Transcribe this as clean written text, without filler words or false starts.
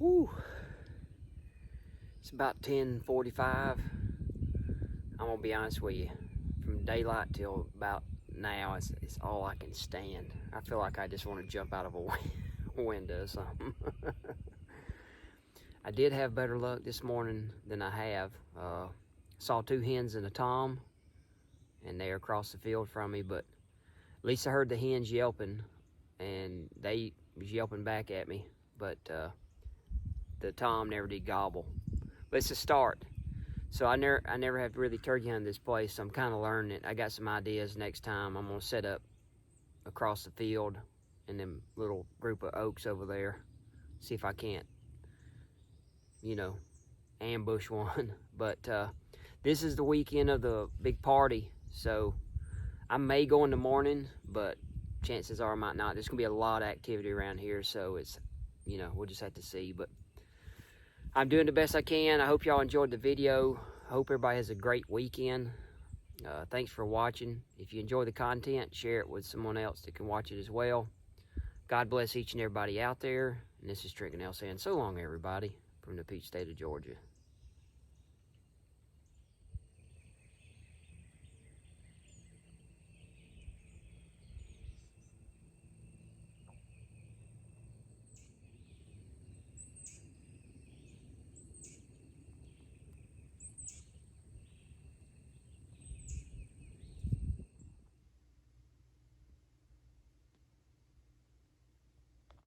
Whew. It's about 10:45. I'm gonna be honest with you. From daylight till about now, it's all I can stand. I feel like I just want to jump out of a window or something. I did have better luck this morning than I have. Saw two hens and a tom, and they're across the field from me, but at least I heard the hens yelping, and they was yelping back at me, but the tom never did gobble. But it's a start. So I never have really turkey hunted this place, so I'm kind of learning it. I got some ideas next time. I'm going to set up across the field in them little group of oaks over there. See if I can't, you know, ambush one. But this is the weekend of the big party, so I may go in the morning, but chances are I might not. There's going to be a lot of activity around here, so it's, you know, we'll just have to see. But I'm doing the best I can. I hope y'all enjoyed the video. I hope everybody has a great weekend. Thanks for watching. If you enjoy the content, share it with someone else that can watch it as well. God bless each and everybody out there. And this is Trent Cannell saying so long, everybody, from the Peach State of Georgia.